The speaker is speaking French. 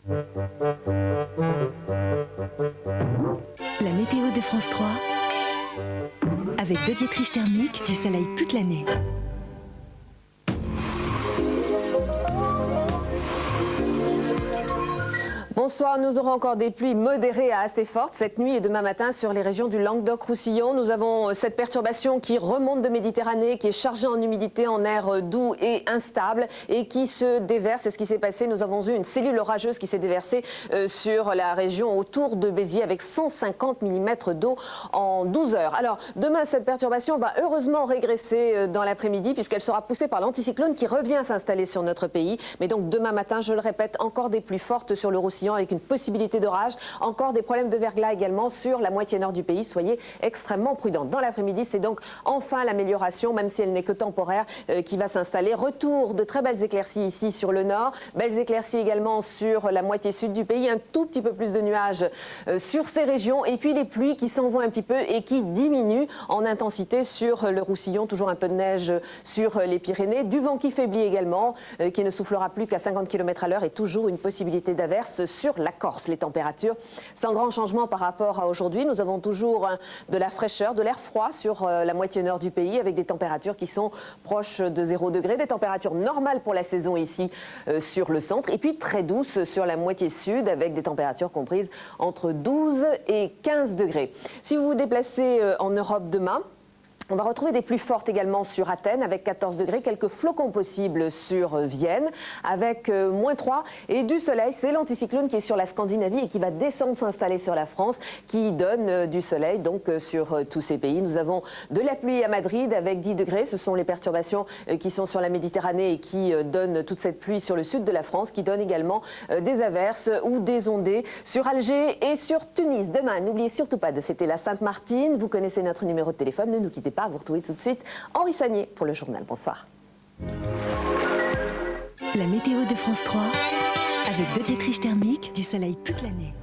La météo de France 3, avec Dodier Triche thermique, du soleil toute l'année. Bonsoir, nous aurons encore des pluies modérées à assez fortes cette nuit et demain matin sur les régions du Languedoc-Roussillon. Nous avons cette perturbation qui remonte de Méditerranée, qui est chargée en humidité, en air doux et instable et qui se déverse. C'est ce qui s'est passé. Nous avons eu une cellule orageuse qui s'est déversée sur la région autour de Béziers avec 150 mm d'eau en 12 heures. Alors, demain, cette perturbation va heureusement régresser dans l'après-midi puisqu'elle sera poussée par l'anticyclone qui revient s'installer sur notre pays. Mais donc, demain matin, je le répète, encore des pluies fortes sur le Roussillon avec une possibilité d'orage. Encore des problèmes de verglas également sur la moitié nord du pays. Soyez extrêmement prudents. Dans l'après-midi, c'est donc enfin l'amélioration, même si elle n'est que temporaire, qui va s'installer. Retour de très belles éclaircies ici sur le nord. Belles éclaircies également sur la moitié sud du pays. Un tout petit peu plus de nuages sur ces régions. Et puis les pluies qui s'envoient un petit peu et qui diminuent en intensité sur le Roussillon. Toujours un peu de neige sur les Pyrénées. Du vent qui faiblit également, qui ne soufflera plus qu'à 50 km à l'heure et toujours une possibilité d'averse sur la Corse. Les températures sans grand changement par rapport à aujourd'hui. Nous avons toujours de la fraîcheur, de l'air froid sur la moitié nord du pays avec des températures qui sont proches de 0 degré. Des températures normales pour la saison ici sur le centre et puis très douces sur la moitié sud avec des températures comprises entre 12 et 15 degrés. Si vous vous déplacez en Europe demain, on va retrouver des pluies fortes également sur Athènes avec 14 degrés, quelques flocons possibles sur Vienne avec -3 et du soleil. C'est l'anticyclone qui est sur la Scandinavie et qui va descendre s'installer sur la France, qui donne du soleil donc sur tous ces pays. Nous avons de la pluie à Madrid avec 10 degrés. Ce sont les perturbations qui sont sur la Méditerranée et qui donnent toute cette pluie sur le sud de la France, qui donne également des averses ou des ondées sur Alger et sur Tunis. Demain, n'oubliez surtout pas de fêter la Sainte-Martine. Vous connaissez notre numéro de téléphone, ne nous quittez pas. Vous retrouvez tout de suite Henri Sagnier pour le journal. Bonsoir. La météo de France 3, avec Dodier Triche thermique, du soleil toute l'année.